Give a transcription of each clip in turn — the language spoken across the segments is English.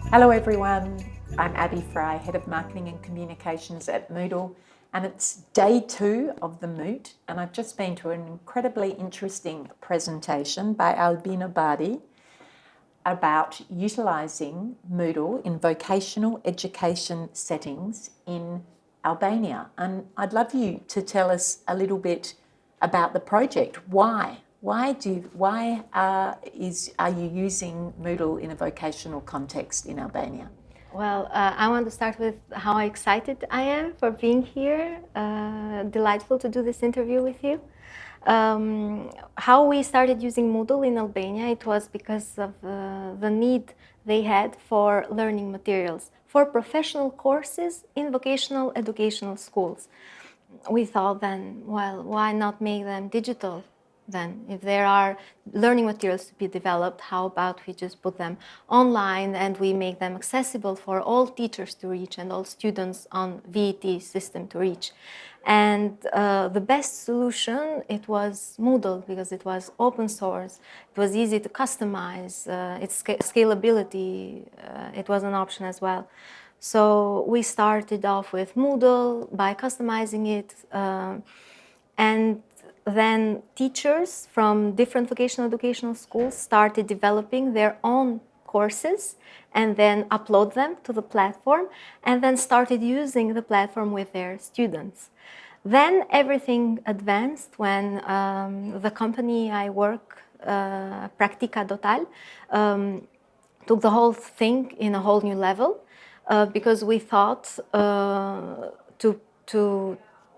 Hello everyone, I'm Abby Fry, Head of Marketing and Communications at Moodle, and it's day 2 of the Moot, and I've just been to an incredibly interesting presentation by Albina Bardhi about utilising Moodle in vocational education settings in Albania. And I'd love you to tell us a little bit about the project. Why? Are you using Moodle in a vocational context in Albania? Well, I want to start with how excited I am for being here. Delightful to do this interview with you. How we started using Moodle in Albania, it was because of the need they had for learning materials for professional courses in vocational educational schools. We thought then, well, why not make them digital? Then, if there are learning materials to be developed, how about we just put them online and we make them accessible for all teachers to reach and all students on VET system to reach? And the best solution, it was Moodle, because it was open source, it was easy to customize, its scalability, it was an option as well. So we started off with Moodle by customizing it, and then teachers from different vocational educational schools started developing their own courses and then upload them to the platform and then started using the platform with their students. Then everything advanced when the company I work, Pratika.al, took the whole thing in a whole new level, because we thought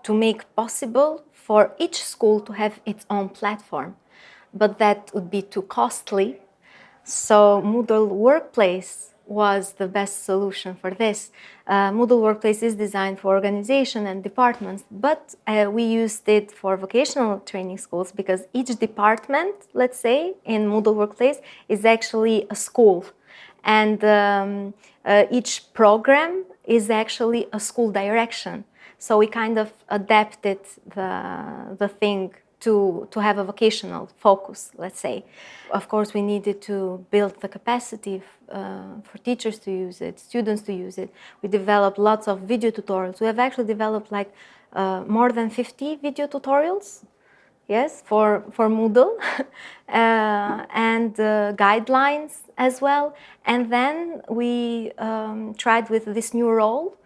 to make possible for each school to have its own platform, but that would be too costly. So Moodle Workplace was the best solution for this. Moodle Workplace is designed for organization and departments, but we used it for vocational training schools because each department, let's say, in Moodle Workplace is actually a school. And each program is actually a school direction. So we kind of adapted the thing to have a vocational focus, let's say. Of course, we needed to build the capacity for teachers to use it, students to use it. We developed lots of video tutorials. We have actually developed like more than 50 video tutorials, yes, for Moodle, and guidelines as well. And then we tried with this new role.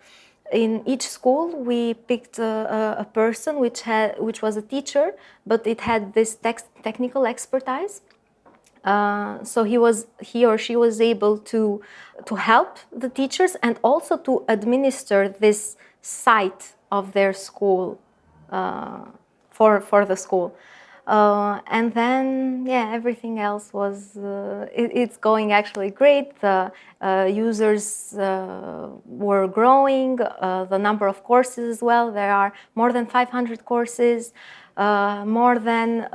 In each school, we picked a person which was a teacher, but it had this technical expertise. So he or she was able to help the teachers and also to administer this site of their school for the school. And then, everything else was, it's going actually great. The users were growing, the number of courses as well. There are more than 500 courses, more than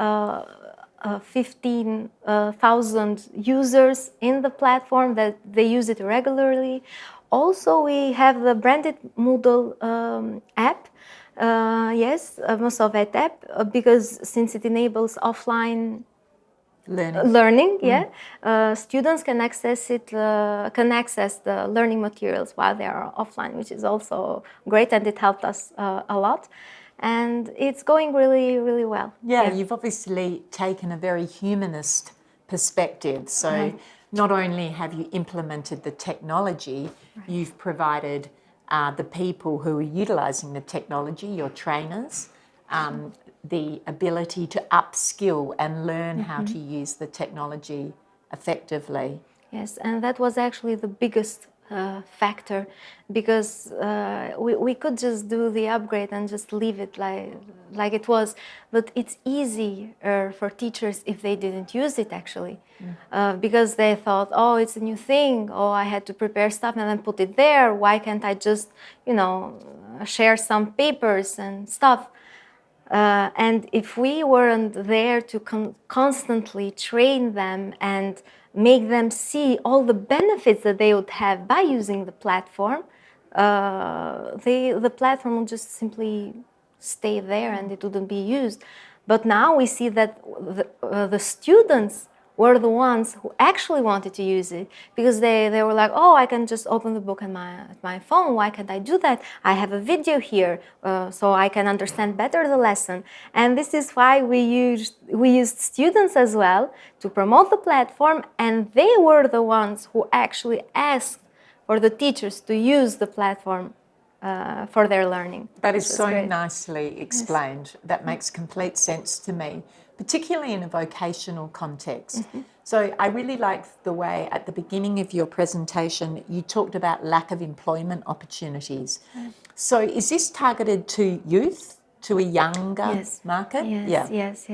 15,000 users in the platform that they use it regularly. Also, we have the branded Moodle app. Yes, Mosovet app, because since it enables offline learning, students can access the learning materials while they are offline, which is also great, and it helped us a lot. And it's going really, really well. Yeah, you've obviously taken a very humanist perspective. So not only have you implemented the technology, you've provided the people who are utilising the technology, your trainers, the ability to upskill and learn how to use the technology effectively. Yes, and that was actually the biggest factor, because we could just do the upgrade and just leave it like it was, but it's easier for teachers if they didn't use it actually, because they thought, oh, it's a new thing, oh, I had to prepare stuff and then put it there, why can't I just, share some papers and stuff. And if we weren't there to constantly train them and make them see all the benefits that they would have by using the platform, the platform would just simply stay there and it wouldn't be used. But now we see that the students were the ones who actually wanted to use it, because they were like, oh, I can just open the book on my phone. Why can't I do that? I have a video here, so I can understand better the lesson. And this is why we used students as well to promote the platform, and they were the ones who actually asked for the teachers to use the platform for their learning. That is so nicely explained. Yes. That makes complete sense to me, particularly in a vocational context. Mm-hmm. So I really liked the way at the beginning of your presentation you talked about lack of employment opportunities. Mm. So is this targeted to youth, to a younger market? Yes.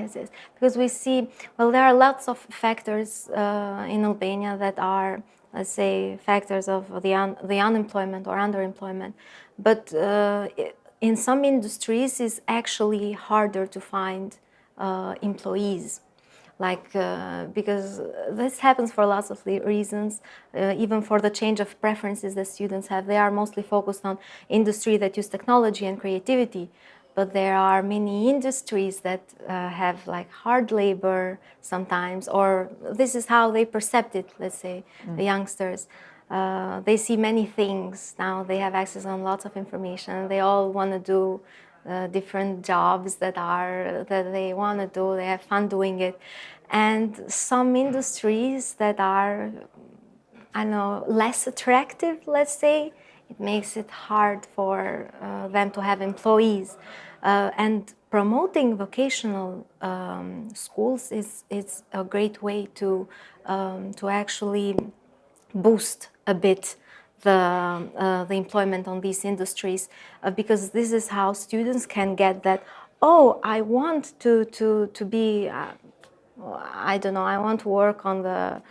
Because we see, well, there are lots of factors in Albania that are, let's say, factors of the unemployment or underemployment. But in some industries, it's actually harder to find employees. Because this happens for lots of reasons, even for the change of preferences that students have. They are mostly focused on industry that use technology and creativity. But there are many industries that have like hard labor sometimes, or this is how they perceive it, let's say, the youngsters. They see many things now. They have access on lots of information. They all want to do different jobs that they want to do. They have fun doing it. And some industries that are, I don't know, less attractive, let's say, it makes it hard for them to have employees. And promoting vocational schools is a great way to actually boost a bit the employment on these industries, because this is how students can get that, oh, I want to be, I don't know, I want to work on the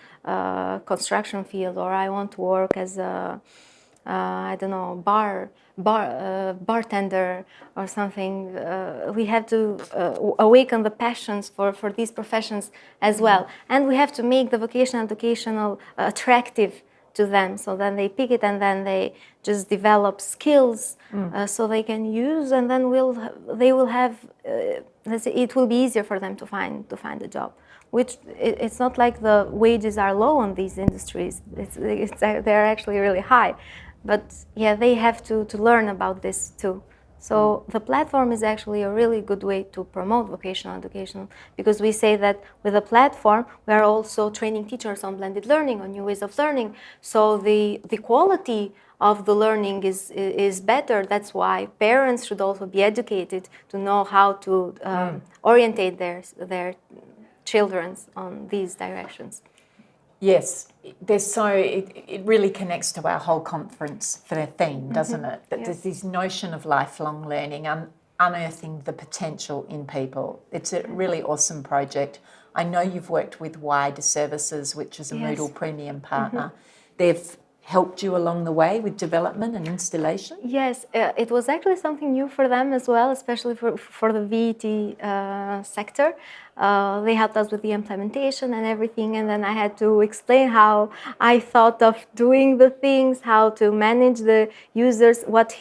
construction field, or I want to work as a I don't know, bartender or something. We have to awaken the passions for these professions as well. And we have to make the vocational educational attractive to them, so then they pick it and then they just develop skills so they can use, and then they will have, let's say, it will be easier for them to find a job. Which it's not like the wages are low on these industries. They're actually really high. But yeah, they have to learn about this too. So the platform is actually a really good way to promote vocational education, because we say that with the platform, we are also training teachers on blended learning, on new ways of learning. So the quality of the learning is better. That's why parents should also be educated to know how to orientate their children on these directions. Yes, it really connects to our whole conference for their theme, doesn't it? That there's this notion of lifelong learning and unearthing the potential in people. It's a really awesome project. I know you've worked with Wide Services, which is a Moodle premium partner. They've helped you along the way with development and installation? Yes, it was actually something new for them as well, especially for the VET sector. They helped us with the implementation and everything, and then I had to explain how I thought of doing the things, how to manage the users, what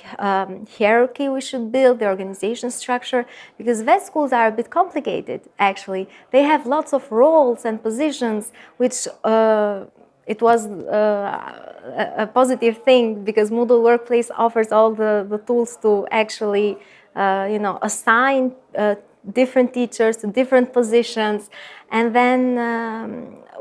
hierarchy we should build, the organization structure, because vet schools are a bit complicated, actually. They have lots of roles and positions, which it was a positive thing, because Moodle Workplace offers all the tools to actually, assign different teachers to different positions. And then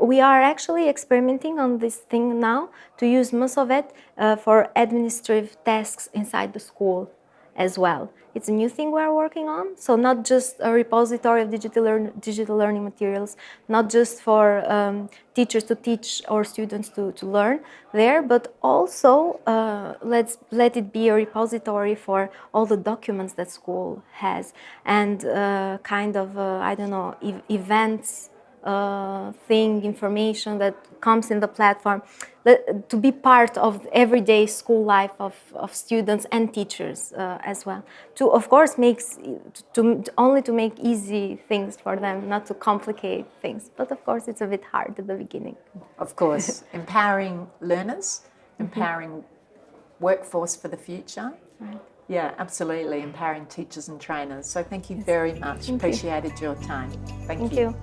we are actually experimenting on this thing now to use Musovet for administrative tasks inside the school as well. It's a new thing we're working on, so not just a repository of digital learning materials, not just for teachers to teach or students to learn there, but also let it be a repository for all the documents that school has, and events, information that comes in the platform, to be part of everyday school life of students and teachers as well. To, of course, only to make easy things for them, not to complicate things. But of course, it's a bit hard at the beginning. Of course, empowering learners, empowering workforce for the future. Right. Yeah, absolutely, empowering teachers and trainers. So thank you very much. Appreciated your time. Thank you.